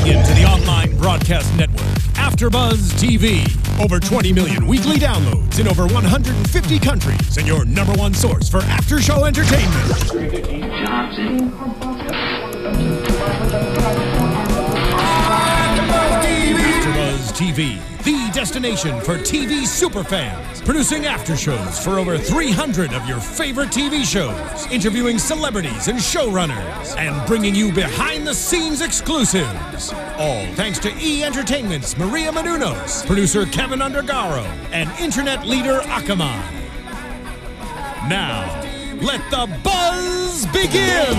Tuning into the online broadcast network, AFTERBUZZ TV. Over 20 million weekly downloads in over 150 countries, and your #1 source for after-show entertainment. AFTERBUZZ TV, the destination for TV superfans. Producing after shows for over 300 of your favorite TV shows, interviewing celebrities and showrunners, and bringing you behind-the-scenes exclusives. All thanks to E! Entertainment's Maria Menounos, producer Kevin Undergaro, and internet leader Akamai. Now, let the buzz begin!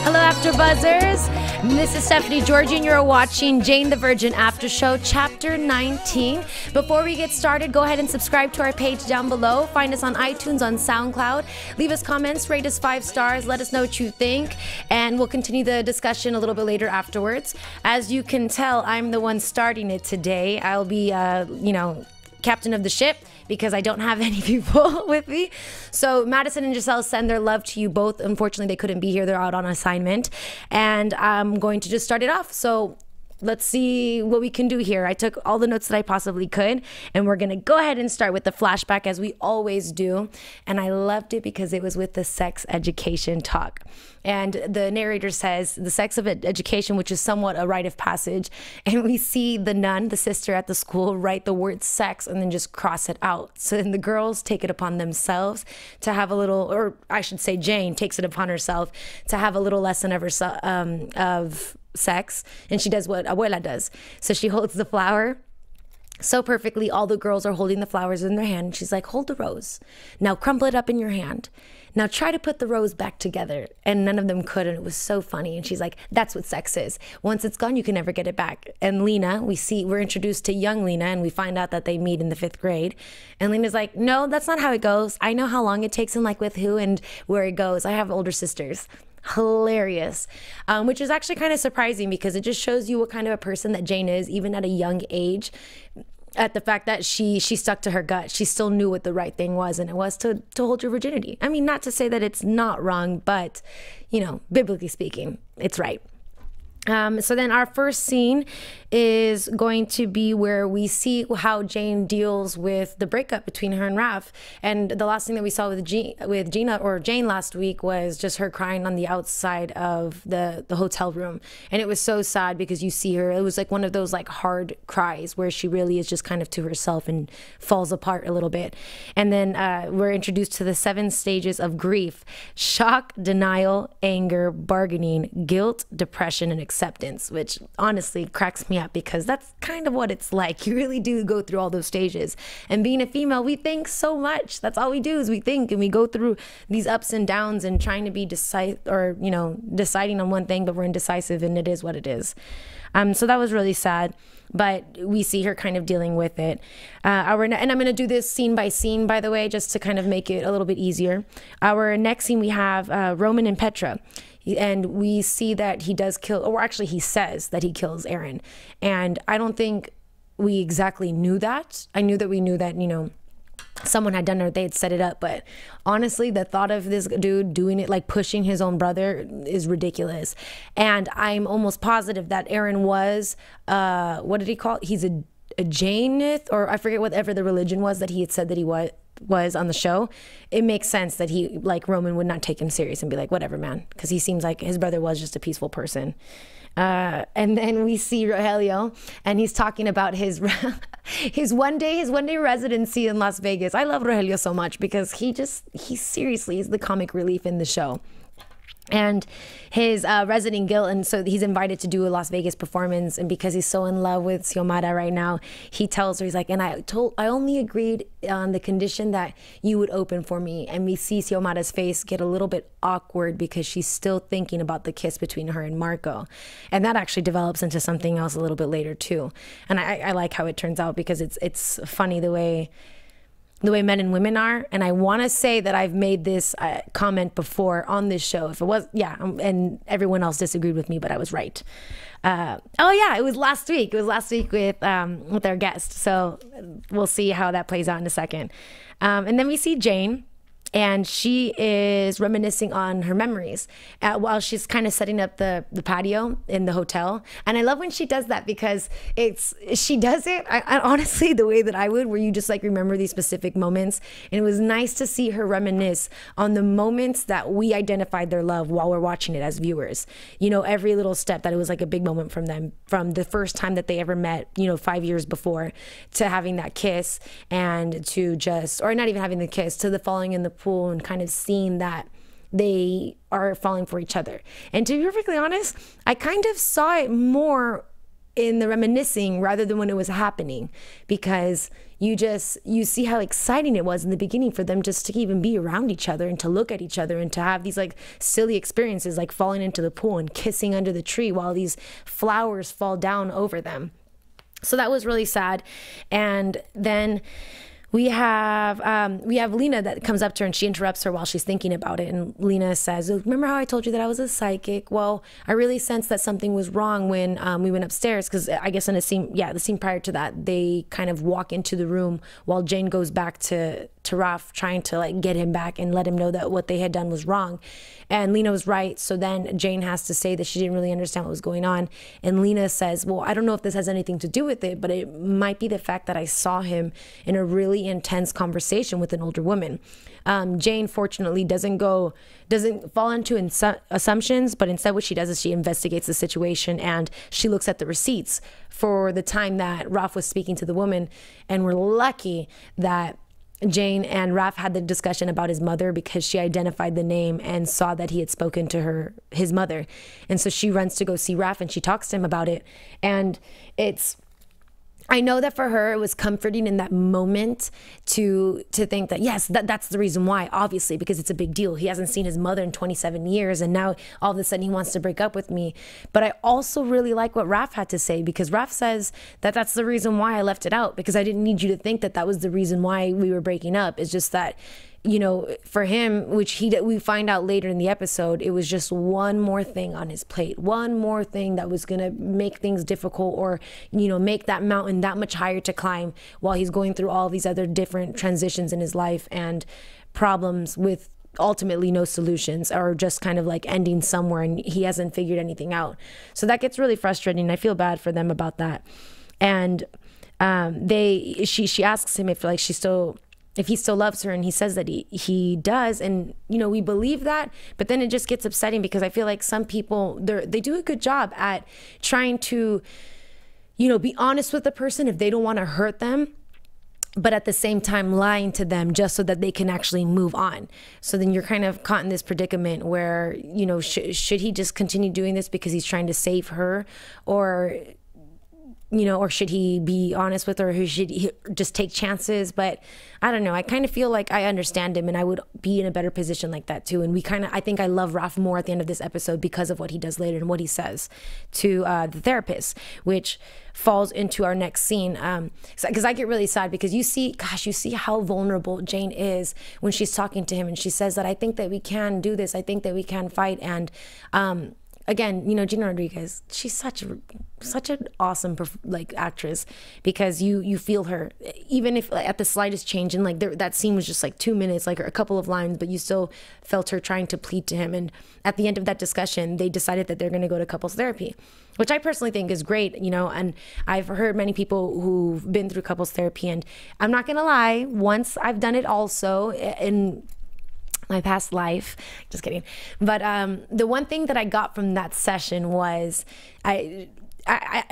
Hello, AfterBuzzers. This is Stephanie Giorgi, and you're watching Jane the Virgin After Show, Chapter 19. Before we get started, go ahead and subscribe to our page down below. Find us on iTunes, on SoundCloud. Leave us comments, rate us 5 stars, let us know what you think, and we'll continue the discussion a little bit later afterwards. As you can tell, I'm the one starting it today. I'll be, captain of the ship, because I don't have any people with me. So Madison and Giselle send their love to you both. Unfortunately, they couldn't be here. They're out on assignment. And I'm going to just start it off. So let's see what we can do here. I took all the notes that I possibly could, and we're gonna go ahead and start with the flashback as we always do. And I loved it because it was with the sex education talk. And the narrator says the sex of education, which is somewhat a rite of passage. And we see the nun, the sister at the school, write the word sex and then just cross it out. So then the girls take it upon themselves to have a little, or I should say Jane takes it upon herself to have a little lesson of herself, of sex, and she does what abuela does. So she holds the flower so perfectly. All the girls are holding the flowers in their hand. She's like, hold the rose. Now crumple it up in your hand. Now try to put the rose back together. And none of them could, and it was so funny. And she's like, that's what sex is. Once it's gone, you can never get it back. And Lena, we're introduced to young Lena, and we find out that they meet in the 5th grade. And Lena's like, no, that's not how it goes. I know how long it takes and like with who and where it goes. I have older sisters. Hilarious, which is actually kind of surprising because it just shows you what kind of a person that Jane is, even at a young age. At the fact that she stuck to her gut. She still knew what the right thing was, and it was to hold your virginity. I mean, not to say that it's not wrong, but, biblically speaking, it's right. So then our first scene is going to be where we see how Jane deals with the breakup between her and Raph. And the last thing that we saw with Jane last week was just her crying on the outside of the hotel room. And it was so sad because you see her, it was like one of those like hard cries where she really is just kind of to herself and falls apart a little bit. And then we're introduced to the 7 stages of grief: shock, denial, anger, bargaining, guilt, depression, and acceptance, which honestly cracks me up because that's kind of what it's like. You really do go through all those stages. And being a female, we think so much. That's all we do is we think, and we go through these ups and downs and trying to be deciding on one thing, but we're indecisive, and it is what it is. So that was really sad, but we see her kind of dealing with it. And I'm going to do this scene by scene, by the way, just to kind of make it a little bit easier. Our next scene, we have Roman and Petra. And we see that he does kill, or actually he says that he kills Aaron. And I don't think we exactly knew that. I knew that we knew that, someone had done it, or they had set it up. But honestly, the thought of this dude doing it, like pushing his own brother, is ridiculous. And I'm almost positive that Aaron was, what did he call it? He's a Janeth, or I forget whatever the religion was that he had said that he was on the show. It makes sense that he, like Roman, would not take him serious and be like, whatever, man, because he seems like his brother was just a peaceful person. And then we see Rogelio, and he's talking about his one day residency in Las Vegas. I love Rogelio so much because he seriously is the comic relief in the show. And his resident guilt, and so he's invited to do a Las Vegas performance, and because he's so in love with Xiomara right now, he tells her, he's like, and I only agreed on the condition that you would open for me. And we see Xiomara's face get a little bit awkward because she's still thinking about the kiss between her and Marco, and that actually develops into something else a little bit later too. And I like how it turns out because it's funny the way men and women are. And I want to say that I've made this comment before on this show. If it was, yeah, and everyone else disagreed with me, but I was right. Oh yeah, it was last week. It was last week with our guest. So we'll see how that plays out in a second. And then we see Jane. and she is reminiscing on her memories while she's kind of setting up the patio in the hotel. And I love when she does that, because she does it I honestly the way that I would, where you just like remember these specific moments. And it was nice to see her reminisce on the moments that we identified their love while we're watching it as viewers. You know, every little step, that it was like a big moment from them, from the first time that they ever met, you know, 5 years before, to having that kiss, and to just, or not even having the kiss, to the falling in the pool and kind of seeing that they are falling for each other. And to be perfectly honest, I kind of saw it more in the reminiscing rather than when it was happening, because you see how exciting it was in the beginning for them just to even be around each other and to look at each other and to have these like silly experiences, like falling into the pool and kissing under the tree while these flowers fall down over them. So that was really sad. And then we have Lena that comes up to her and she interrupts her while she's thinking about it. And Lena says, remember how I told you that I was a psychic? Well, I really sensed that something was wrong when we went upstairs, because I guess in the scene prior to that, they kind of walk into the room while Jane goes back to Raf, trying to like get him back and let him know that what they had done was wrong. And Lena was right. So then Jane has to say that she didn't really understand what was going on. And Lena says, well, I don't know if this has anything to do with it, but it might be the fact that I saw him in a really intense conversation with an older woman. Jane, fortunately, doesn't fall into assumptions, but instead what she does is she investigates the situation, and she looks at the receipts for the time that Raf was speaking to the woman. And we're lucky that Jane and Raf had the discussion about his mother, because she identified the name and saw that he had spoken to his mother. And so she runs to go see Raf and she talks to him about it. And I know that for her, it was comforting in that moment to think that, yes, that's the reason why, obviously, because it's a big deal. He hasn't seen his mother in 27 years, and now all of a sudden he wants to break up with me. But I also really like what Raf had to say, because Raf says that that's the reason why I left it out, because I didn't need you to think that that was the reason why we were breaking up. It's just that, you know, for him, which we find out later in the episode, it was just one more thing on his plate, one more thing that was gonna make things difficult, or, you know, make that mountain that much higher to climb, while he's going through all these other different transitions in his life and problems with ultimately no solutions, or just kind of like ending somewhere, and he hasn't figured anything out. So that gets really frustrating. I feel bad for them about that. And she asks him if he still loves her, and he says that he does. And, you know, we believe that, but then it just gets upsetting, because I feel like some people, they do a good job at trying to, you know, be honest with the person if they don't want to hurt them, but at the same time lying to them just so that they can actually move on. So then you're kind of caught in this predicament where, you know, should he just continue doing this because he's trying to save her, or, you know, or should he be honest with her, or should he just take chances? But I don't know. I kind of feel like I understand him, and I would be in a better position like that too. And I think I love Raf more at the end of this episode because of what he does later and what he says to the therapist, which falls into our next scene. Because I get really sad, because you see how vulnerable Jane is when she's talking to him, and she says that I think that we can do this. I think that we can fight. And again, you know, Gina Rodriguez, she's such an awesome actress, because you feel her, even if at the slightest change. And like that scene was just like 2 minutes, like a couple of lines, but you still felt her trying to plead to him. And at the end of that discussion, they decided that they're going to go to couples therapy, which I personally think is great, you know. And I've heard many people who've been through couples therapy, and I'm not going to lie, once I've done it also in my past life, just kidding. But the one thing that I got from that session was I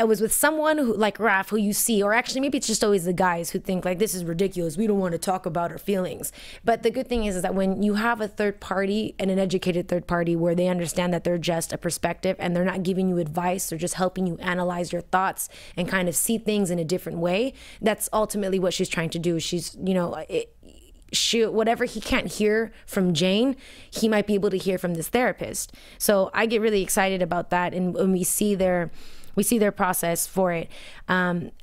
was with someone who, like Raf, who you see, or actually maybe it's just always the guys who think like, this is ridiculous, we don't want to talk about our feelings. But the good thing is that when you have a third party, and an educated third party, where they understand that they're just a perspective and they're not giving you advice, they're just helping you analyze your thoughts and kind of see things in a different way. That's ultimately what she's trying to do. She's, you know, whatever he can't hear from Jane, he might be able to hear from this therapist. So I get really excited about that. And when we see their process for it,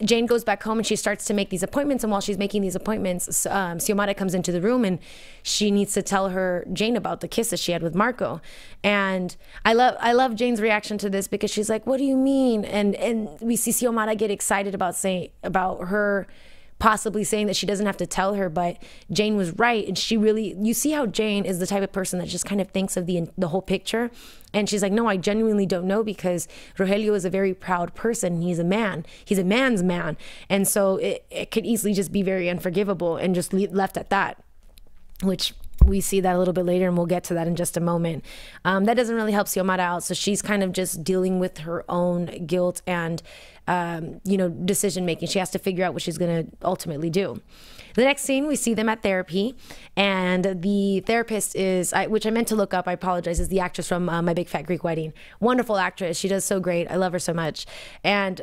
Jane goes back home and she starts to make these appointments. And while she's making these appointments, Xiomara comes into the room, and she needs to tell Jane about the kiss that she had with Marco. And I love Jane's reaction to this, because she's like, what do you mean? And we see Xiomara get excited about her possibly saying that she doesn't have to tell her, but Jane was right. And she really, you see how Jane is the type of person that just kind of thinks of the whole picture. And she's like, no, I genuinely don't know, because Rogelio is a very proud person. He's a man. He's a man's man. And so it could easily just be very unforgivable and just left at that, which we see that a little bit later, and we'll get to that in just a moment. That doesn't really help Xiomara out. So she's kind of just dealing with her own guilt and, decision making. She has to figure out what she's going to ultimately do. The next scene, we see them at therapy, and the therapist is, which I meant to look up, I apologize, is the actress from My Big Fat Greek Wedding. Wonderful actress. She does so great. I love her so much. And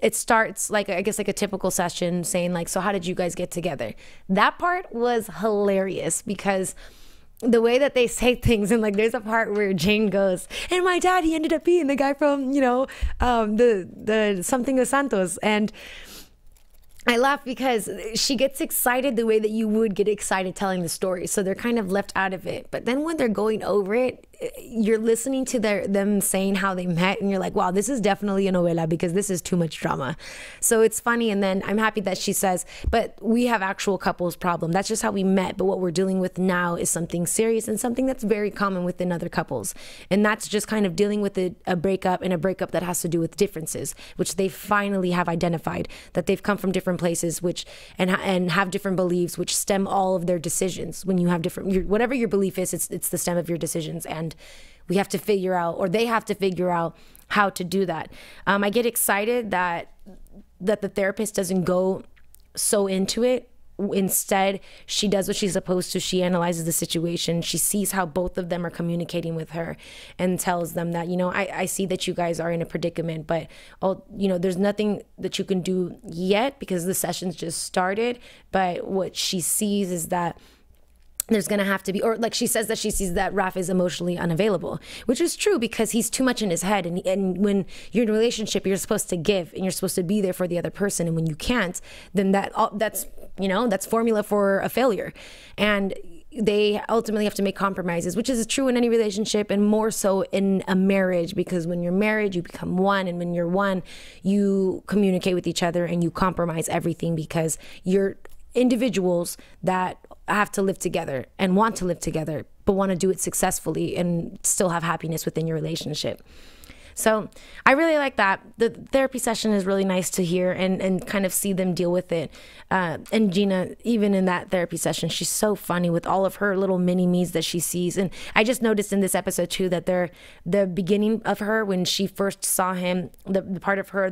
it starts like, I guess, like a typical session saying like, so how did you guys get together? That part was hilarious, because the way that they say things, and like there's a part where Jane goes, and my dad, he ended up being the guy from, the something of Santos. And I laugh because she gets excited the way that you would get excited telling the story. So they're kind of left out of it. But then when they're going over it, you're listening to them saying how they met, and you're like, wow, this is definitely a novela, because this is too much drama. So it's funny. And then I'm happy that she says, but we have actual couples problem. That's just how we met. But what we're dealing with now is something serious and something that's very common within other couples. And that's just kind of dealing with a breakup, and a breakup that has to do with differences, which they finally have identified, that they've come from different places, which and have different beliefs, which stem all of their decisions. When you have different, whatever your belief is, it's the stem of your decisions. And we have to figure out, or they have to figure out, how to do that. I get excited that the therapist doesn't go so into it. Instead, she does what she's supposed to. She analyzes the situation. She sees how both of them are communicating with her, and tells them that, I see that you guys are in a predicament, but there's nothing that you can do yet, because the session's just started. But what she sees is that there's going to have to be, or like she says that she sees that Raf is emotionally unavailable, which is true, because he's too much in his head. And when you're in a relationship, you're supposed to give, and you're supposed to be there for the other person. And when you can't, then that's formula for a failure. And they ultimately have to make compromises, which is true in any relationship, and more so in a marriage, because when you're married, you become one. And when you're one, you communicate with each other and you compromise everything, because you're individuals that have to live together and want to live together, but want to do it successfully and still have happiness within your relationship. So I really like that. The therapy session is really nice to hear and kind of see them deal with it. And Gina, even in that therapy session, she's so funny with all of her little mini-me's that she sees. And I just noticed in this episode too, that the beginning of her, when she first saw him, the part of her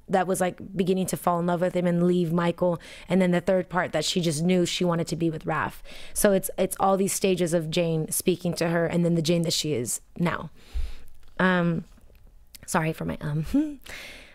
that was like beginning to fall in love with him and leave Michael. And then the third part, that she just knew she wanted to be with Raf. So it's all these stages of Jane speaking to her, and then the Jane that she is now. Sorry for my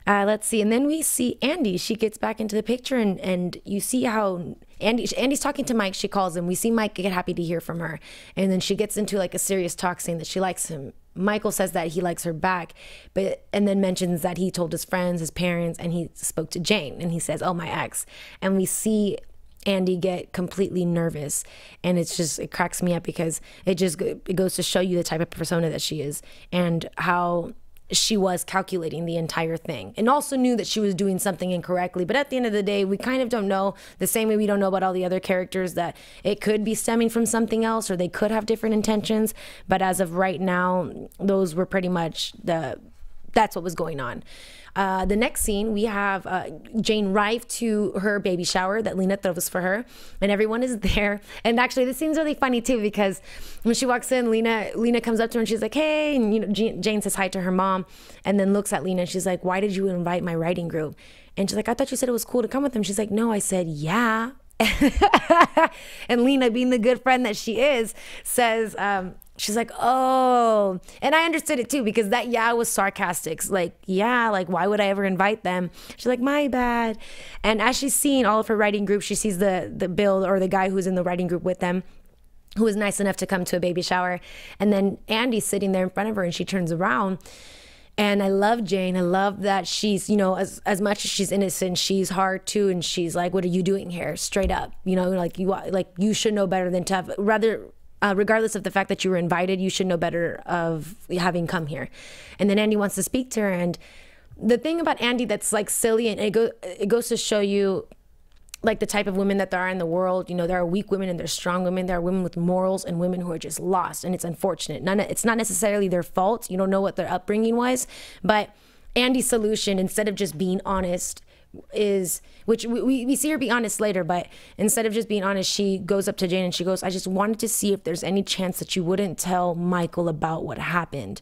let's see. And then we see Andie. She gets back into the picture, and you see how Andie's talking to Mike. She calls him. We see Mike get happy to hear from her. And then she gets into like a serious talk, saying that she likes him. Michael says that he likes her back, and then mentions that he told his friends, his parents, and he spoke to Jane, and he says, oh, my ex. And we see Andie get completely nervous, and it cracks me up, because it goes to show you the type of persona that she is, and how she was calculating the entire thing, and also knew that she was doing something incorrectly. But at the end of the day, we kind of don't know, the same way we don't know about all the other characters, that it could be stemming from something else, or they could have different intentions. But as of right now, those were pretty much that's what was going on. The next scene, we have Jane arrive to her baby shower that Lena throws for her, and everyone is there. And actually, this scene's really funny too, because when she walks in, Lena comes up to her and she's like, hey, and Jane says hi to her mom, and then looks at Lena and she's like, why did you invite my writing group? And she's like, I thought you said it was cool to come with them. She's like, no, I said yeah. And Lena, being the good friend that she is, says, she's like, oh, and I understood it too, because that yeah was sarcastic. Like, yeah, like, why would I ever invite them? She's like, my bad. And as she's seeing all of her writing group, she sees the Bill, or the guy who's in the writing group with them, who was nice enough to come to a baby shower. And then Andie's sitting there in front of her, and she turns around. And I love Jane. I love that she's, as much as she's innocent, she's hard too. And she's like, what are you doing here? Straight up, like you should know better than to have, regardless of the fact that you were invited, you should know better of having come here. And then Andie wants to speak to her. And the thing about Andie that's like silly, and it goes to show you like the type of women that there are in the world. You know, there are weak women and there's strong women. There are women with morals and women who are just lost, and it's unfortunate. It's not necessarily their fault. You don't know what their upbringing was, but Andie's solution, instead of just being honest, is, which we see her be honest later, but instead of just being honest, she goes up to Jane and she goes, I just wanted to see if there's any chance that you wouldn't tell Michael about what happened.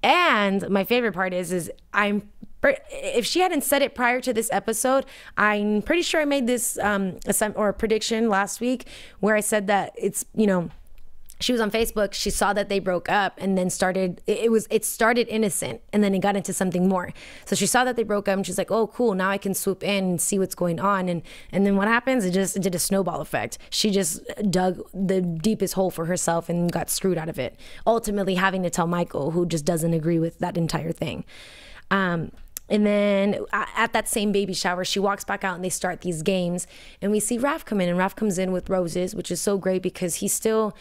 And my favorite part is if she hadn't said it prior to this episode, I'm pretty sure I made this or a prediction last week where I said that it's, you know, she was on Facebook, she saw that they broke up, and then it started innocent and then it got into something more. So she saw that they broke up and she's like, oh cool, now I can swoop in and see what's going on. And then what happens? It did a snowball effect. She just dug the deepest hole for herself and got screwed out of it, ultimately having to tell Michael, who just doesn't agree with that entire thing. And then at that same baby shower, she walks back out and they start these games, and we see Raf come in, and Raf comes in with roses, which is so great because he still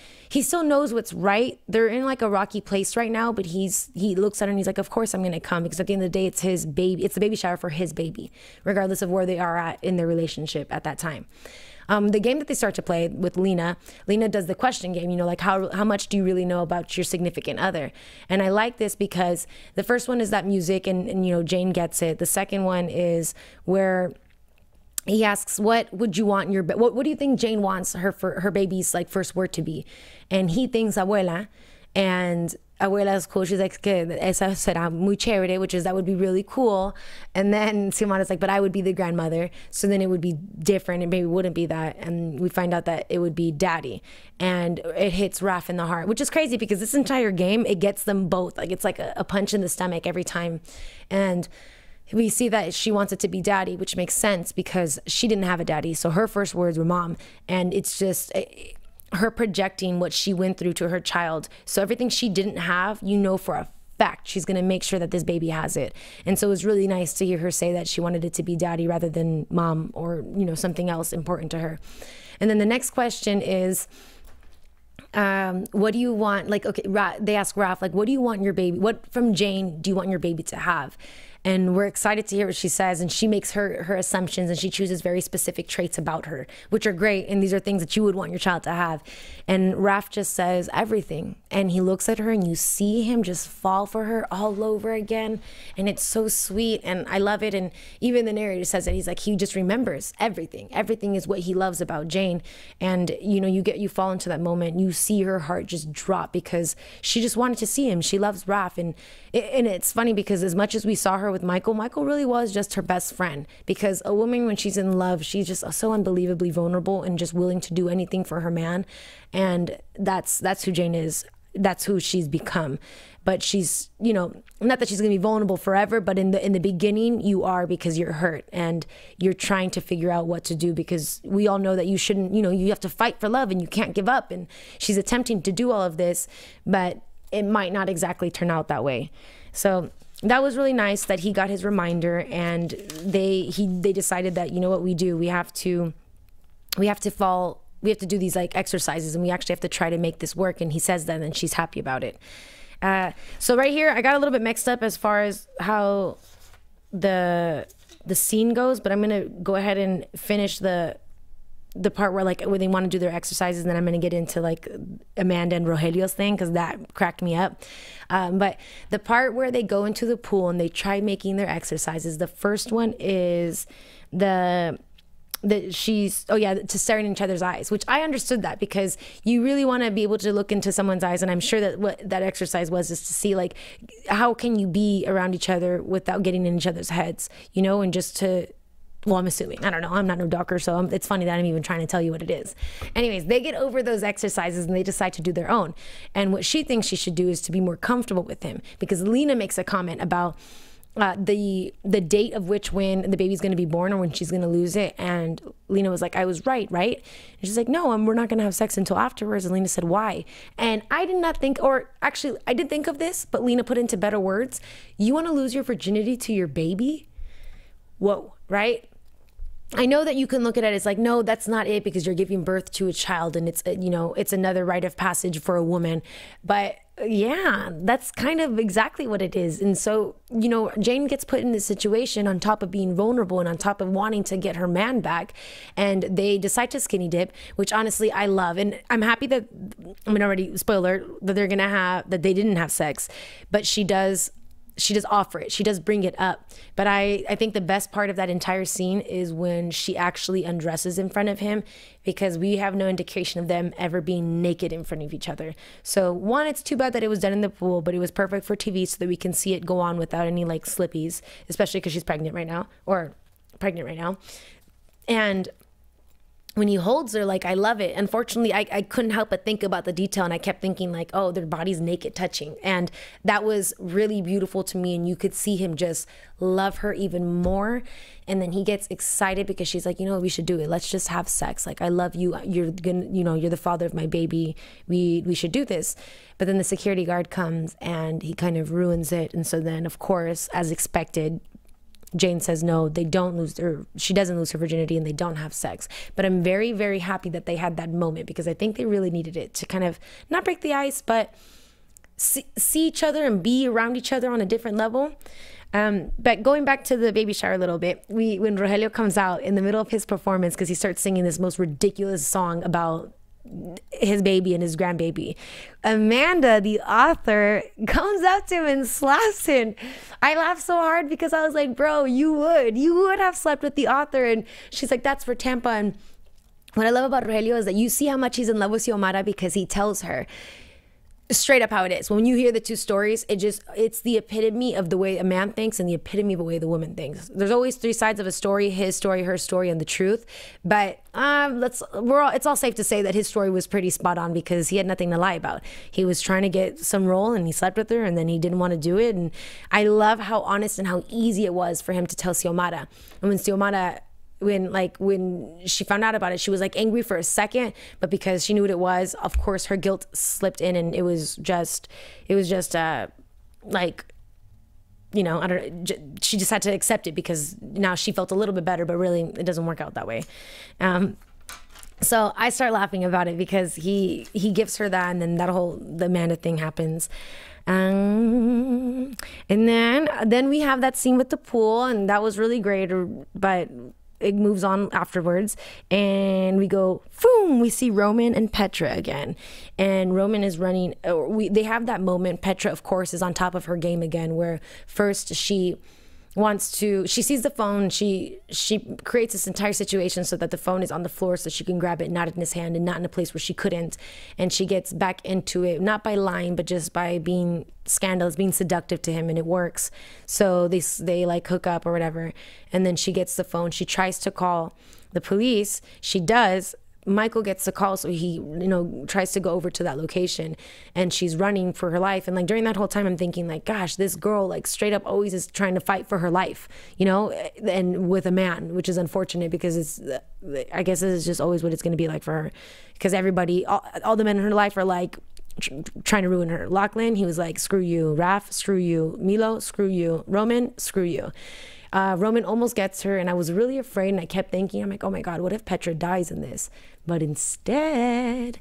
knows what's right. They're in like a rocky place right now, but he looks at her and he's like, of course I'm going to come, because at the end of the day, it's his baby. It's the baby shower for his baby, regardless of where they are at in their relationship at that time. The game that they start to play with Lena does the question game, you know, like how much do you really know about your significant other? And I like this because the first one is that music and you know, Jane gets it. The second one is where he asks, what would you want what do you think Jane wants her baby's like first word to be? And he thinks abuela, and abuela's cool. She's like, que esa será muy chévere, which is that would be really cool. And then Xiomara's like, but I would be the grandmother. So then it would be different and maybe wouldn't be that. And we find out that it would be daddy. And it hits Raf in the heart, which is crazy because this entire game, it gets them both. Like it's like a punch in the stomach every time. And we see that she wants it to be daddy, which makes sense because she didn't have a daddy. So her first words were mom. And it's just her projecting what she went through to her child. So everything she didn't have, you know for a fact, she's going to make sure that this baby has it. And so it was really nice to hear her say that she wanted it to be daddy rather than mom or, you know, something else important to her. And then the next question is, what do you want? Like, okay, they ask Raf, like, what do you want your baby? What from Jane do you want your baby to have? And we're excited to hear what she says. And she makes her assumptions, and she chooses very specific traits about her, which are great. And these are things that you would want your child to have. And Raf just says everything. And he looks at her and you see him just fall for her all over again. And it's so sweet. And I love it. And even the narrator says that he's like, he just remembers everything. Everything is what he loves about Jane. And, you know, you fall into that moment. You see her heart just drop because she just wanted to see him. She loves Raf. And it's funny because as much as we saw her with Michael really was just her best friend, because a woman, when she's in love, she's just so unbelievably vulnerable and just willing to do anything for her man. And that's who Jane is. That's who she's become. But she's, you know, not that she's gonna be vulnerable forever, but in the beginning you are, because you're hurt and you're trying to figure out what to do, because we all know that you shouldn't, you know, you have to fight for love and you can't give up. And she's attempting to do all of this, but it might not exactly turn out that way. So that was really nice that he got his reminder, and they decided that, you know what we do, we have to do these like exercises, and we actually have to try to make this work. And he says that, and she's happy about it. So right here, I got a little bit mixed up as far as how the scene goes, but I'm gonna go ahead and finish the part where they want to do their exercises, and then I'm going to get into like Amanda and Rogelio's thing, because that cracked me up. But the part where they go into the pool and they try making their exercises, the first one is to staring in each other's eyes, which I understood that, because you really want to be able to look into someone's eyes. And I'm sure that what that exercise was is to see, like, how can you be around each other without getting in each other's heads, you know, and just to, well, I'm assuming. I don't know. I'm not no doctor, so it's funny that I'm even trying to tell you what it is. Anyways, they get over those exercises and they decide to do their own. And what she thinks she should do is to be more comfortable with him, because Lena makes a comment about the date of which when the baby's going to be born or when she's going to lose it. And Lena was like, I was right? And she's like, no, we're not going to have sex until afterwards. And Lena said, why? And I did not think, or actually I did think of this, but Lena put into better words. You want to lose your virginity to your baby? Whoa, right? I know that you can look at it as like, no, that's not it, because you're giving birth to a child and it's, you know, it's another rite of passage for a woman. But Yeah, that's kind of exactly what it is. And so, you know, Jane gets put in this situation on top of being vulnerable and on top of wanting to get her man back. And they decide to skinny dip, which honestly I love. And I'm happy that, I mean, already, spoiler, that they're going to have, that they didn't have sex. But she does offer it. She does bring it up. But I think the best part of that entire scene is when she actually undresses in front of him, because we have no indication of them ever being naked in front of each other. So one, it's too bad that it was done in the pool, but it was perfect for TV so that we can see it go on without any like slippies, especially because she's pregnant right now. And when he holds her, like, I love it. Unfortunately, I couldn't help but think about the detail, and I kept thinking like, oh, their bodies naked touching. And that was really beautiful to me, and you could see him just love her even more. And then he gets excited because she's like, you know, we should do it. Let's just have sex. Like, I love you. You're gonna, you know, you're the father of my baby. We should do this. But then the security guard comes and he kind of ruins it. And so then, of course, as expected, Jane says no, they don't lose her, she doesn't lose her virginity, and they don't have sex. But I'm very, very happy that they had that moment, because I think they really needed it to kind of not break the ice, but see each other and be around each other on a different level. But going back to the baby shower a little bit, when Rogelio comes out in the middle of his performance, because he starts singing this most ridiculous song about his baby and his grandbaby, Amanda, the author, comes up to him and slaps him. I laughed so hard because I was like, bro, you would have slept with the author. And she's like, that's for Tampa. And what I love about Rogelio is that you see how much he's in love with Xiomara, because he tells her straight up how it is. When you hear the two stories, it's the epitome of the way a man thinks and the epitome of the way the woman thinks. There's always three sides of a story: his story, her story, and the truth. But it's all safe to say that his story was pretty spot on, because he had nothing to lie about. He was trying to get some role and he slept with her, and then he didn't want to do it. And I love how honest and how easy it was for him to tell Xiomara. And when Xiomara, when she found out about it, she was like angry for a second, but because she knew what it was, of course her guilt slipped in, and it was just like, you know, I don't know, she just had to accept it, because now she felt a little bit better, but really it doesn't work out that way. So I start laughing about it because he gives her that, and then the Amanda thing happens. And then we have that scene with the pool, and that was really great, but it moves on afterwards, and we go, boom, we see Roman and Petra again. And Roman is running, they have that moment. Petra, of course, is on top of her game again, where first she sees the phone, she creates this entire situation so that the phone is on the floor so she can grab it, not in his hand and not in a place where she couldn't. And she gets back into it, not by lying, but just by being scandalous, being seductive to him, and it works. So they like hook up or whatever. And then she gets the phone, she tries to call the police, she does. Michael gets the call, so he, you know, tries to go over to that location, and she's running for her life. And like during that whole time, I'm thinking like, gosh, this girl like straight up always is trying to fight for her life, you know, and with a man, which is unfortunate, because I guess this is just always what it's going to be like for her, because everybody, all the men in her life are like trying to ruin her. Lachlan, he was like, screw you. Raf, screw you. Milo, screw you. Roman, screw you. Roman almost gets her, and I was really afraid, and I kept thinking, I'm like, oh my God, what if Petra dies in this? But instead,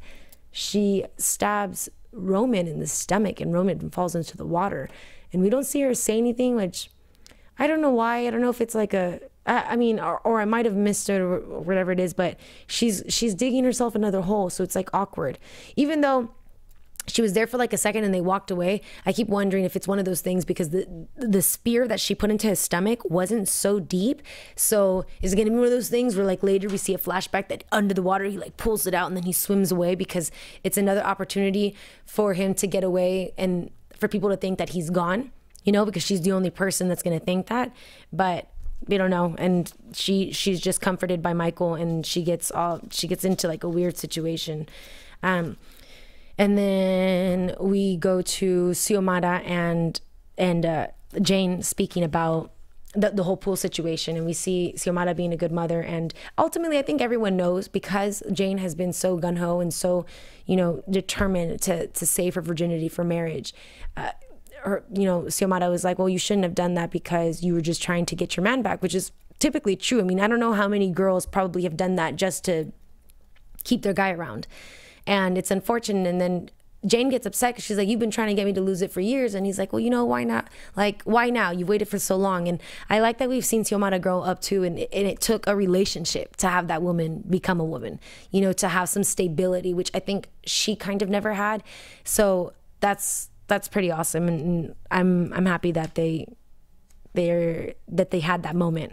she stabs Roman in the stomach, and Roman falls into the water. And we don't see her say anything, which I don't know why. I don't know if it's like I mean, or I might have missed it or whatever it is, but she's digging herself another hole, so it's like awkward. Even though she was there for like a second and they walked away, I keep wondering if it's one of those things, because the spear that she put into his stomach wasn't so deep. So is it gonna be one of those things where like later we see a flashback that under the water he like pulls it out and then he swims away, because it's another opportunity for him to get away and for people to think that he's gone, you know, because she's the only person that's gonna think that. But we don't know. And she's just comforted by Michael, and she gets into like a weird situation. And then we go to Xiomara and Jane speaking about the whole pool situation, and we see Xiomara being a good mother. And ultimately, I think everyone knows, because Jane has been so gung-ho and so, you know, determined to save her virginity for marriage. Xiomara was like, well, you shouldn't have done that because you were just trying to get your man back, which is typically true. I mean, I don't know how many girls probably have done that just to keep their guy around. And it's unfortunate. And then Jane gets upset because she's like, you've been trying to get me to lose it for years. And he's like, well, you know, why not? Like, why now? You've waited for so long. And I like that we've seen Xiomara grow up too. And it took a relationship to have that woman become a woman, you know, to have some stability, which I think she kind of never had. So that's pretty awesome. And I'm happy that they had that moment.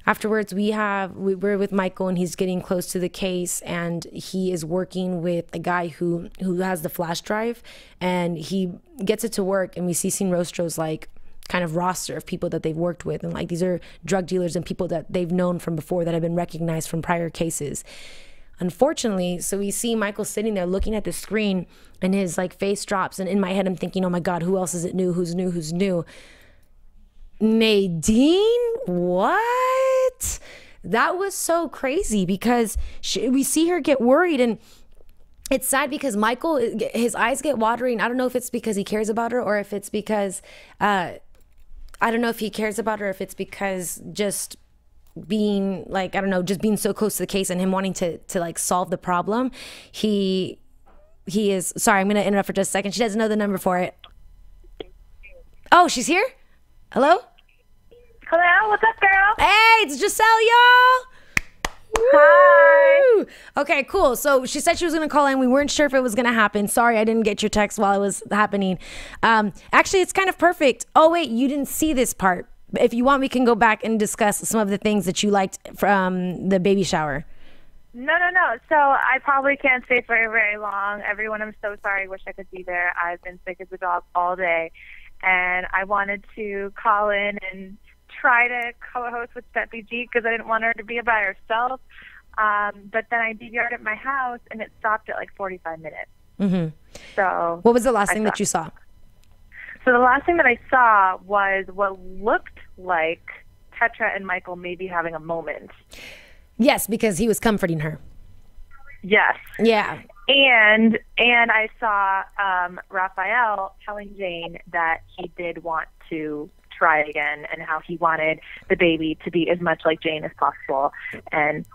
Afterwards, we're with Michael, and he's getting close to the case, and he is working with a guy who has the flash drive, and he gets it to work, and we see Sinrostro's like kind of roster of people that they've worked with, and like these are drug dealers and people that they've known from before that have been recognized from prior cases. Unfortunately, so we see Michael sitting there looking at the screen, and his like face drops, and in my head I'm thinking, oh my God, who else is it new? Who's new? Who's new? Nadine? What? That was so crazy because we see her get worried, and it's sad because Michael, his eyes get watery. I don't know if it's because he cares about her or if it's because, I don't know if he cares about her, if it's because just being like, I don't know, just being so close to the case and him wanting to like solve the problem. He is, sorry, I'm going to interrupt for just a second. She doesn't know the number for it. Oh, she's here? Hello? Hello, what's up, girl? Hey, it's Giselle, y'all. Hi. Okay, cool. So she said she was going to call in. We weren't sure if it was going to happen. Sorry, I didn't get your text while it was happening. Actually, it's kind of perfect. Oh, wait, you didn't see this part. If you want, we can go back and discuss some of the things that you liked from the baby shower. No. So I probably can't stay for very long. Everyone, I'm so sorry. Wish I could be there. I've been sick as a dog all day. And I wanted to call in and try to co-host with Stephanie G because I didn't want her to be by herself. But then I DVR'd at my house, and it stopped at like 45 minutes. Mm-hmm. So what was the last thing that you saw? So the last thing that I saw was what looked like Petra and Michael maybe having a moment. Yes, because he was comforting her. Yes. Yeah. And I saw Rafael telling Jane that he did want to try again and how he wanted the baby to be as much like Jane as possible. And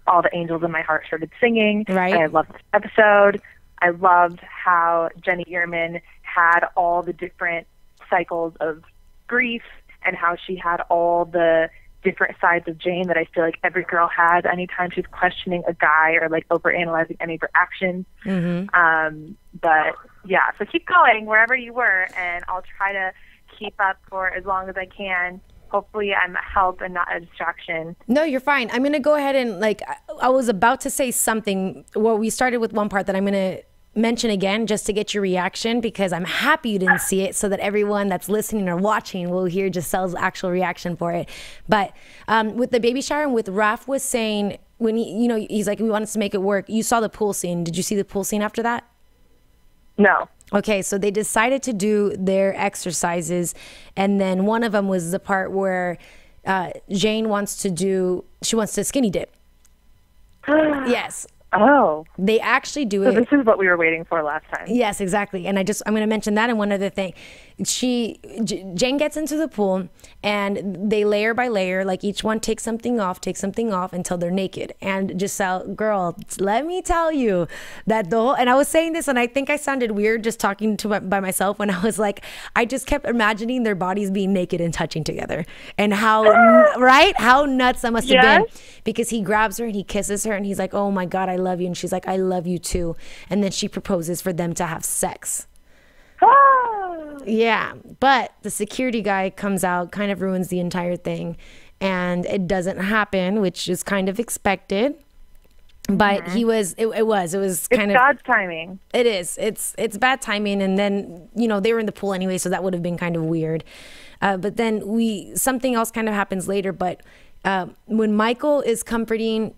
all the angels in my heart started singing. Right. And I loved this episode. I loved how Jenny Ehrman had all the different cycles of grief and how she had all the different sides of Jane that I feel like every girl has anytime she's questioning a guy or like overanalyzing any of her actions. Mm-hmm. But yeah, so keep going wherever you were, and I'll try to keep up for as long as I can. Hopefully I'm a help and not a distraction. No, you're fine. I'm going to go ahead and like, I was about to say something. Well, we started with one part that I'm going to mention again just to get your reaction, because I'm happy you didn't see it, so that everyone that's listening or watching will hear Giselle's actual reaction for it. But with the baby shower and with Raf was saying, when he, you know, he's like, we want us to make it work. You saw the pool scene. Did you see the pool scene after that? No. Okay, so they decided to do their exercises, and then one of them was the part where Jane wants to skinny dip. Yes. Oh. They actually do it. So this is what we were waiting for last time. Yes, exactly. And I'm going to mention that, and one other thing. Jane gets into the pool, and they layer by layer, like each one takes something off until they're naked. And Giselle, girl, let me tell you that and I was saying this, and I think I sounded weird just talking by myself when I was like, I just kept imagining their bodies being naked and touching together, and how right, how nuts that must have been, because he grabs her and he kisses her, and he's like, oh my God, I love you, and she's like, I love you too, and then she proposes for them to have sex. Yeah, but the security guy comes out, kind of ruins the entire thing, and it doesn't happen, which is kind of expected. But it was kind of God's timing. It is. It's bad timing, and then, you know, they were in the pool anyway, so that would have been kind of weird. But then something else kind of happens later. But when Michael is comforting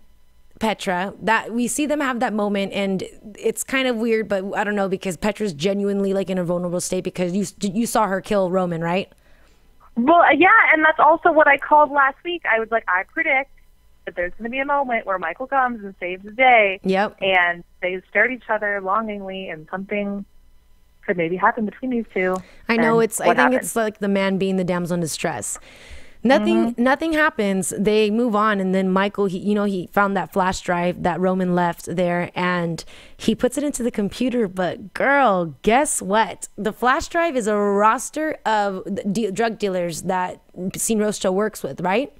Petra, that we see them have that moment, and it's kind of weird, but I don't know, because Petra's genuinely like in a vulnerable state, because you saw her kill Roman, right? Well, yeah, and that's also what I called last week. I was like, I predict that there's going to be a moment where Michael comes and saves the day. Yep. And they stare at each other longingly, and something could maybe happen between these two. I know, I think it's like the man being the damsel in distress. Nothing happens. They move on, and then Michael, he found that flash drive that Roman left there, and he puts it into the computer. But girl, guess what? The flash drive is a roster of drug dealers that Sin Rostro works with, right?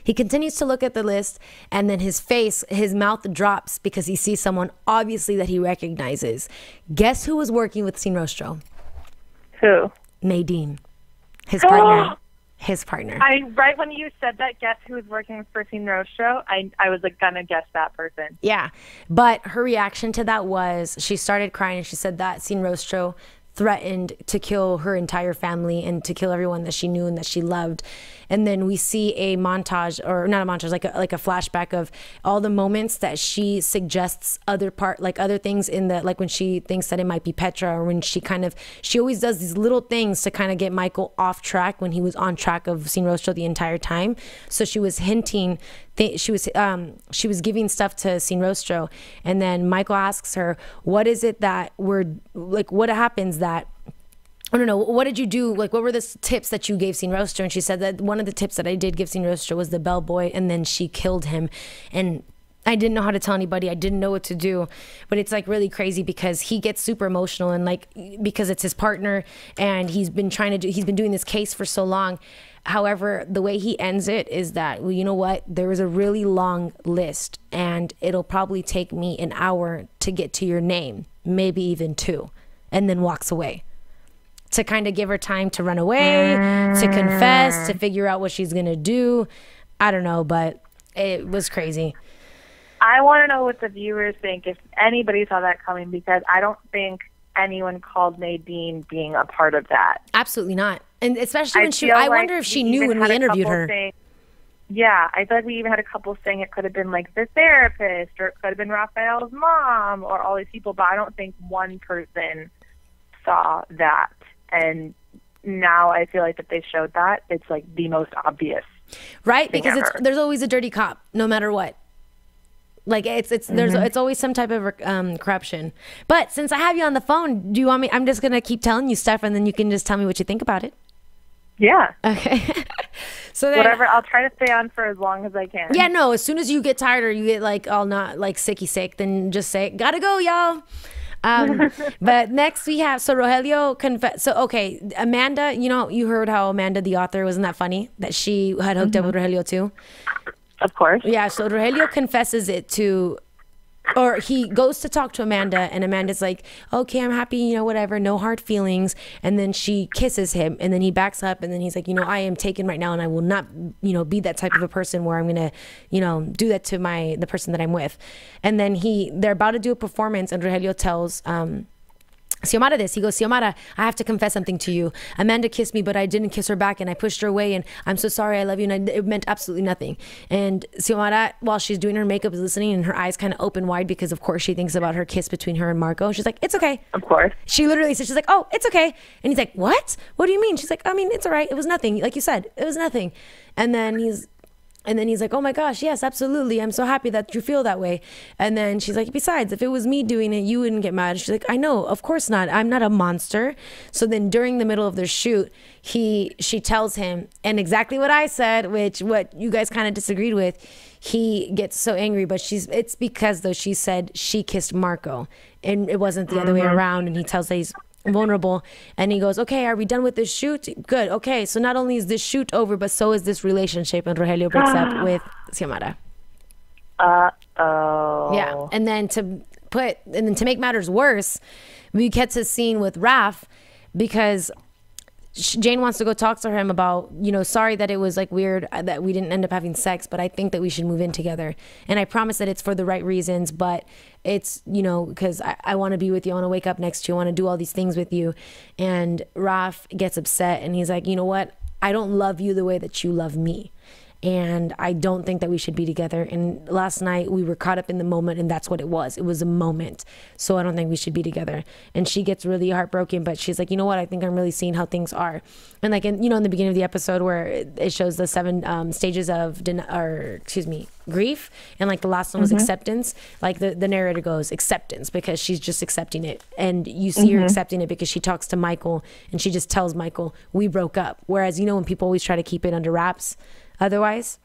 He continues to look at the list, and then his mouth drops because he sees someone obviously that he recognizes. Guess who was working with Sin Rostro? Who? Nadine, his partner. His partner. Right when you said that, guess who was working for Sin Rostro? I was like gonna guess that person. Yeah, but her reaction to that was she started crying, and she said that Sin Rostro threatened to kill her entire family and to kill everyone that she knew and that she loved. And then we see a montage, or not a montage, like a flashback of all the moments that she suggests other things in the, like when she thinks that it might be Petra, or when she always does these little things to kind of get Michael off track when he was on track of Sin Rostro the entire time. So she was hinting, she was giving stuff to Sin Rostro, and then Michael asks her, what is it that what happens that, I don't know, what did you do? Like, what were the tips that you gave Sin Rostro? And she said that one of the tips that I did give Sin Rostro was the bellboy, and then she killed him. And I didn't know how to tell anybody. I didn't know what to do. But it's like really crazy because he gets super emotional, and like, because it's his partner, and he's been doing this case for so long. However, the way he ends it is that, well, you know what? There was a really long list, and it'll probably take me an hour to get to your name, maybe even 2, and then walks away. To kind of give her time to run away, to confess, to figure out what she's going to do. I don't know, but it was crazy. I want to know what the viewers think, if anybody saw that coming, because I don't think anyone called Nadine being a part of that. Absolutely not. And especially when I wonder if she knew when we interviewed her. Yeah, I feel like we even had a couple saying it could have been like the therapist, or it could have been Rafael's mom, or all these people, but I don't think one person saw that. And now I feel like that they showed that, it's like the most obvious. Right? Because there's always a dirty cop, no matter what. Like it's always some type of corruption. But since I have you on the phone, do you want me? I'm just gonna keep telling you stuff, and then you can just tell me what you think about it. Yeah. Okay. So then, whatever. I'll try to stay on for as long as I can. Yeah. No. As soon as you get tired or you get like all not like sicky sick, then just say gotta go, y'all. But next we have, so Rogelio so okay, Amanda, you heard how Amanda the author, wasn't that funny that she had hooked up with Rogelio too? Of course. Yeah, so Rogelio confesses it to, or he goes to talk to Amanda, and Amanda's like, okay, I'm happy, whatever, no hard feelings. And then she kisses him, and then he backs up, and then he's like, I am taken right now, and I will not, be that type of a person where I'm gonna, do that to the person that I'm with. And then they're about to do a performance, and Rogelio tells Xiomara this. He goes, Xiomara, I have to confess something to you. Amanda kissed me, but I didn't kiss her back, and I pushed her away, and I'm so sorry, I love you, and it meant absolutely nothing. And Xiomara, while she's doing her makeup, is listening, and her eyes kind of open wide because, of course, she thinks about her kiss between her and Marco. She's like, it's okay. Of course. She literally says, she's like, oh, it's okay. And he's like, what? What do you mean? She's like, I mean, it's all right. It was nothing. Like you said, it was nothing. And then he's like, oh my gosh, yes, absolutely. I'm so happy that you feel that way. And then she's like, besides, if it was me doing it, you wouldn't get mad. She's like, I know, of course not. I'm not a monster. So then during the middle of their shoot, she tells him, and exactly what I said, what you guys kind of disagreed with, he gets so angry, but it's because though she said she kissed Marco and it wasn't the other way around. And he tells her he's vulnerable, and he goes, okay, are we done with this shoot? Good. Okay, so not only is this shoot over, but so is this relationship. And Rogelio breaks up with Xiomara. Yeah. And then to make matters worse, we get to scene with Raf, because Jane wants to go talk to him about, sorry that it was like weird that we didn't end up having sex, but I think that we should move in together. And I promise that it's for the right reasons, but it's, because I want to be with you. I want to wake up next to you. I want to do all these things with you. And Raf gets upset, and he's like, you know what? I don't love you the way that you love me. and I don't think that we should be together. And last night we were caught up in the moment, and that's what it was. It was a moment. So I don't think we should be together. And she gets really heartbroken, but she's like, you know what? I think I'm really seeing how things are. And like, in the beginning of the episode where it shows the 7 stages of grief, and like the last one was acceptance. Like the narrator goes acceptance because she's just accepting it, and you see her accepting it because she talks to Michael and she just tells Michael, we broke up. Whereas when people always try to keep it under wraps otherwise.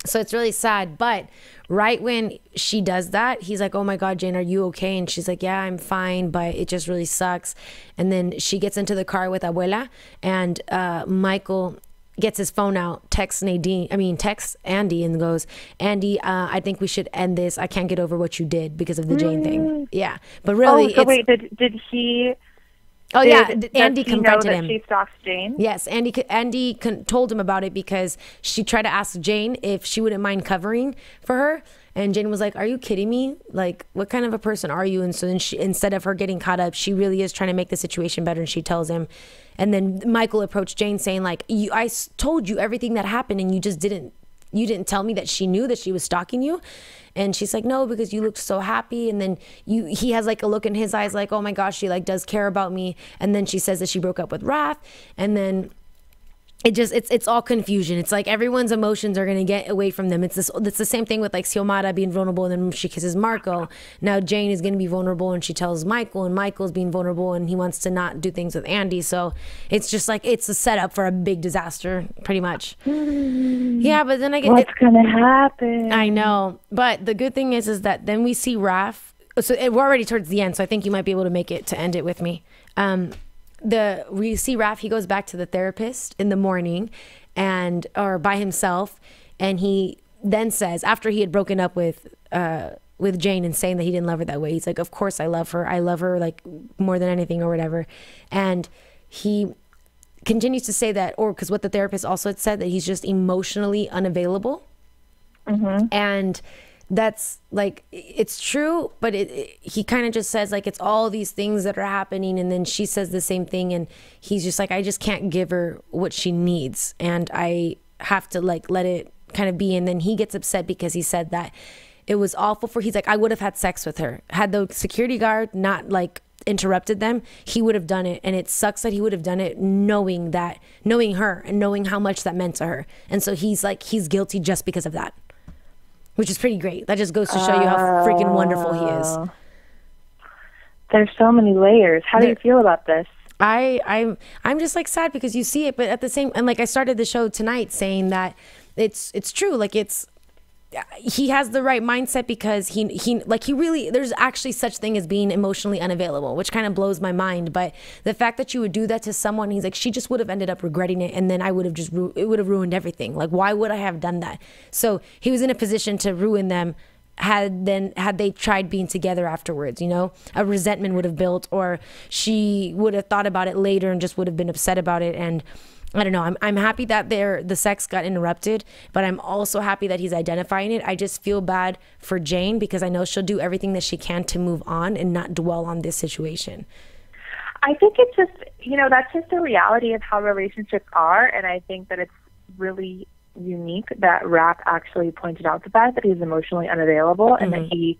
So it's really sad. But right when she does that, he's like, oh my God, Jane, are you okay? And she's like, yeah, I'm fine, but it just really sucks. And then she gets into the car with Abuela, and Michael gets his phone out, texts Andie and goes, Andie, I think we should end this. I can't get over what you did because of the Jane thing. Yeah. But really, wait, did he... Oh yeah, Andie confronted him. She stalks Jane? Yes, Andie told him about it because she tried to ask Jane if she wouldn't mind covering for her, and Jane was like, "Are you kidding me? Like, what kind of a person are you?" And so then instead of her getting caught up, she really is trying to make the situation better, and she tells him. And then Michael approached Jane saying like, I told you everything that happened, and you just didn't tell me that she knew that she was stalking you. And she's like, no, because you looked so happy. And then he has like a look in his eyes like, oh my gosh, she like does care about me. And then she says that she broke up with Raph. And then it's all confusion. It's like everyone's emotions are going to get away from them. It's the same thing with like Xiomara being vulnerable, and then she kisses Marco. Now Jane is going to be vulnerable, and she tells Michael, and Michael's being vulnerable, and he wants to not do things with Andie. So it's just like, it's a setup for a big disaster, pretty much. Yeah, but then what's going to happen? I know. But the good thing is that then we see Raph. So we're already towards the end, so I think you might be able to make it to end it with me. We see Raph, he goes back to the therapist in the morning or by himself, and he then says, after he had broken up with Jane and saying that he didn't love her that way, he's like, of course I love her like more than anything or whatever. And he continues to say that, or because what the therapist also had said, that he's just emotionally unavailable. And that's like, it's true, but he kind of just says like, it's all these things that are happening, and then she says the same thing, and he's just like, I just can't give her what she needs, and I have to like let it kind of be. And then he gets upset because he said that it was awful he's like, I would have had sex with her had the security guard not like interrupted them. He would have done it, and it sucks that he would have done it knowing her and knowing how much that meant to her. And so he's like, he's guilty just because of that, which is pretty great. That just goes to show you how freaking wonderful he is. There's so many layers. How do you feel about this? I'm just like sad because you see it, but at the same, and like I started the show tonight saying that it's true. Like he has the right mindset because he really, there's actually such thing as being emotionally unavailable, which kind of blows my mind. But the fact that you would do that to someone, he's like, she just would have ended up regretting it, and then I would have it would have ruined everything. Like, why would I have done that? So he was in a position to ruin them had they tried being together afterwards. A resentment would have built, or she would have thought about it later and just would have been upset about it. And I don't know. I'm happy that the sex got interrupted, but I'm also happy that he's identifying it. I just feel bad for Jane because I know she'll do everything that she can to move on and not dwell on this situation. I think it's just, that's just the reality of how relationships are, and I think that it's really unique that Raph actually pointed out the fact that he's emotionally unavailable and that he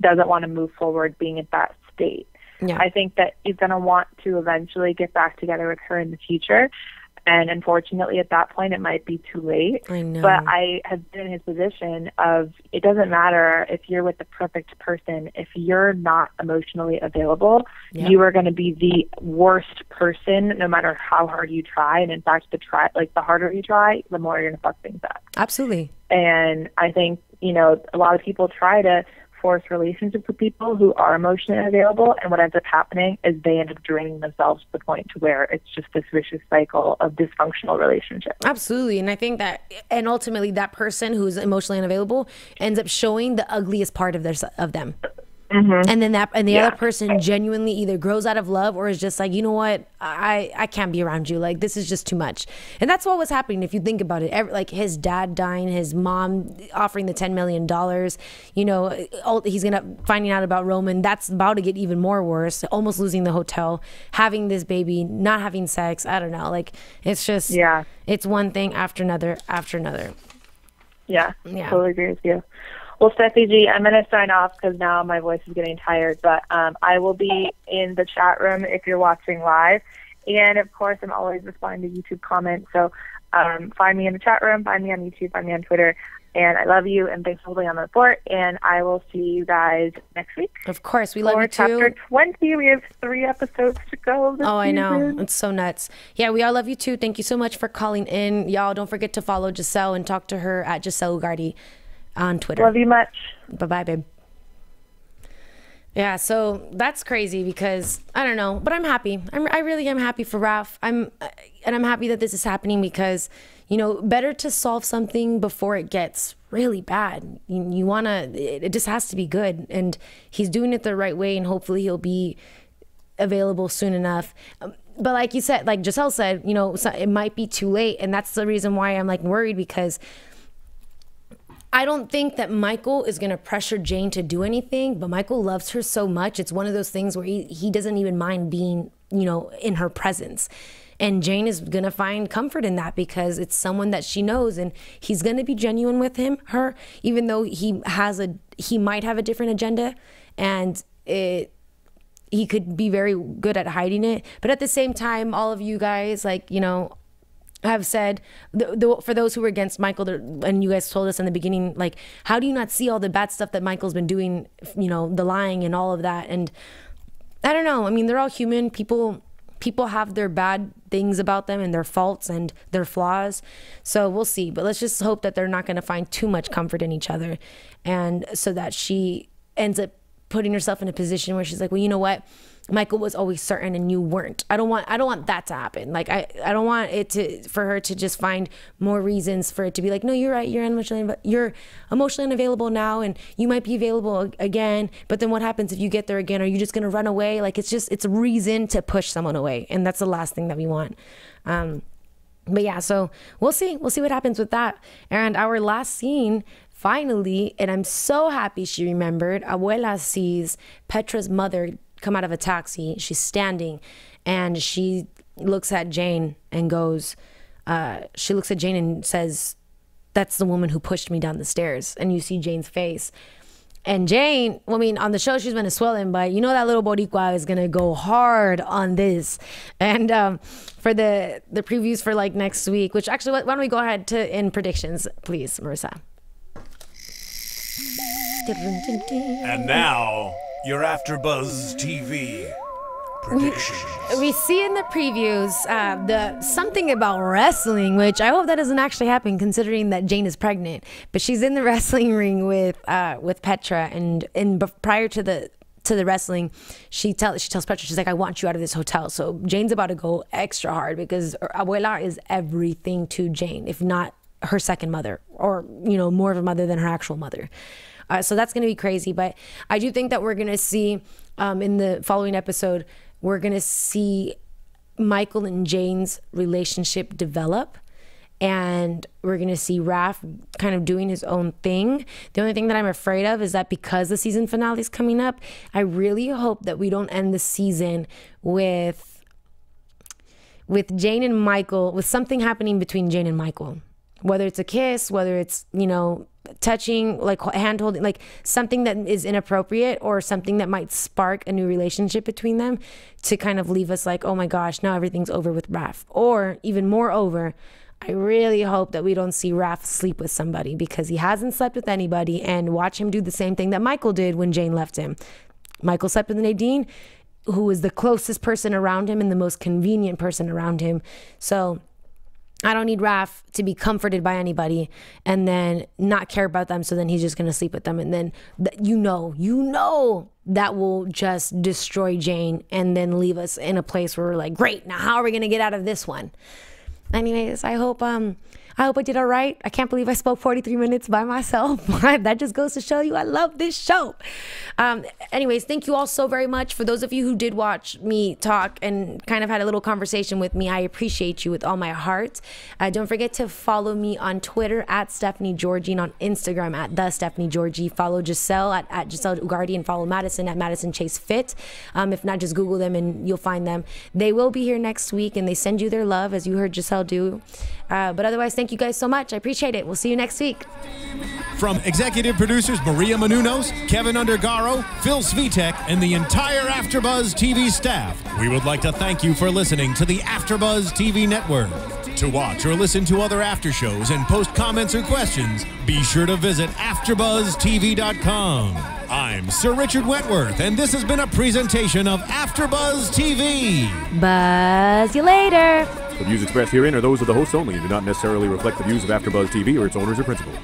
doesn't want to move forward being at that state. Yeah. I think that he's going to want to eventually get back together with her in the future. And unfortunately, at that point, it might be too late. I know. But I have been in his position of, it doesn't matter if you're with the perfect person. If you're not emotionally available, you are going to be the worst person, no matter how hard you try. And in fact, the harder you try, the more you're going to fuck things up. Absolutely. And I think, a lot of people try to force relationships with people who are emotionally unavailable, and what ends up happening is they end up draining themselves to the point to where it's just this vicious cycle of dysfunctional relationships. Absolutely. And I think that, and ultimately that person who's emotionally unavailable ends up showing the ugliest part of them. And then the other person genuinely either grows out of love or is just like, you know what, I can't be around you. Like, this is just too much. And that's what was happening if you think about it. Like his dad dying, his mom offering the $10 million, you know, he's finding out about Roman. That's about to get even more worse. Almost losing the hotel, having this baby, not having sex. I don't know. Like, it's just, it's one thing after another after another. Yeah. Totally agree with you. Well, Steffi G, I'm going to sign off because now my voice is getting tired, but I will be in the chat room if you're watching live. And, of course, I'm always responding to YouTube comments. So find me in the chat room, find me on YouTube, find me on Twitter. And I love you, and thanks for holding on the fort. And I will see you guys next week. Of course, we love you too. Chapter 20, we have 3 episodes to go this season. I know. It's so nuts. Yeah, we all love you too. Thank you so much for calling in. Y'all, don't forget to follow Giselle and talk to her at Giselle Giorgi on Twitter. Love you much. Bye-bye, babe. Yeah, so that's crazy because I don't know, but I'm happy. I really am happy for Raf. I'm happy that this is happening because, you know, better to solve something before it gets really bad. You wanna, it just has to be good, and he's doing it the right way, and hopefully he'll be available soon enough. But like you said, like Giselle said, you know, it might be too late, and that's the reason why I'm like worried, because I don't think that Michael is going to pressure Jane to do anything, but Michael loves her so much. It's one of those things where he doesn't even mind being, you know, in her presence. And Jane is going to find comfort in that because it's someone that she knows, and he's going to be genuine with her, even though he might have a different agenda, and he could be very good at hiding it. But at the same time, all of you guys, like, you know, have said, for those who were against Michael, and you guys told us in the beginning, like, how do you not see all the bad stuff that Michael's been doing, you know, the lying and all of that? And I don't know. I mean, they're all human. People have their bad things about them and their faults and their flaws. So we'll see. But let's just hope that they're not going to find too much comfort in each other, and so that she ends up putting herself in a position where she's like, well, you know what? Michael was always certain and you weren't. I don't want that to happen. Like, I don't want it for her to just find more reasons for it to be like, no, you're right, you're emotionally unavailable now, and you might be available again, but then what happens if you get there again? Are you just gonna run away? Like, it's a reason to push someone away, and that's the last thing that we want. But yeah, so we'll see what happens with that. And our last scene, finally, and I'm so happy she remembered, Abuela sees Petra's mother come out of a taxi. She's standing, and she looks at Jane and goes, she looks at Jane and says, that's the woman who pushed me down the stairs. And you see Jane's face. And Jane, well, I mean, on the show, she's Venezuelan, but you know that little Boricua is going to go hard on this. And for the previews for like next week, which actually, why don't we go ahead in predictions, please, Marissa. And now, your AFTERBUZZ TV predictions. We see in the previews something about wrestling, which I hope that doesn't actually happen, considering that Jane is pregnant. But she's in the wrestling ring with Petra, and prior to the wrestling, she tells Petra, she's like, I want you out of this hotel. So Jane's about to go extra hard because Abuela is everything to Jane, if not her second mother, or, you know, more of a mother than her actual mother. So that's going to be crazy. But I do think that we're going to see in the following episode, we're going to see Michael and Jane's relationship develop. And we're going to see Raf kind of doing his own thing. The only thing that I'm afraid of is that because the season finale is coming up, I really hope that we don't end the season with Jane and Michael, with something happening between Jane and Michael. Whether it's a kiss, whether it's, you know, touching, like hand holding, like something that is inappropriate, or something that might spark a new relationship between them to kind of leave us like, oh my gosh, now everything's over with Raf. Or even more over, I really hope that we don't see Raf sleep with somebody, because he hasn't slept with anybody, and watch him do the same thing that Michael did when Jane left him. Michael slept with Nadine, who was the closest person around him and the most convenient person around him. So I don't need Raf to be comforted by anybody and then not care about them, so then he's just going to sleep with them. And then, you know, that will just destroy Jane and then leave us in a place where we're like, great, now how are we going to get out of this one? Anyways, I hope I hope I did all right. I can't believe I spoke 43 minutes by myself. That just goes to show you I love this show. Anyways, thank you all so very much. For those of you who did watch me talk and kind of had a little conversation with me, I appreciate you with all my heart. Don't forget to follow me on Twitter at Stephanie Giorgi and on Instagram at the Stephanie Giorgi. Follow Giselle at Giselle Ugardi and follow Madison at Madison Chase Fit. If not, just Google them and you'll find them. They will be here next week and they send you their love, as you heard Giselle do. But otherwise, thank you guys so much. I appreciate it. We'll see you next week. From executive producers Maria Menounos, Kevin Undergaro, Phil Svitek, and the entire AfterBuzz TV staff, we would like to thank you for listening to the AfterBuzz TV network. To watch or listen to other after shows and post comments or questions, be sure to visit AfterBuzzTV.com. I'm Sir Richard Wentworth, and this has been a presentation of AfterBuzz TV. Buzz you later. The views expressed herein are those of the hosts only and do not necessarily reflect the views of AfterBuzz TV or its owners or principals.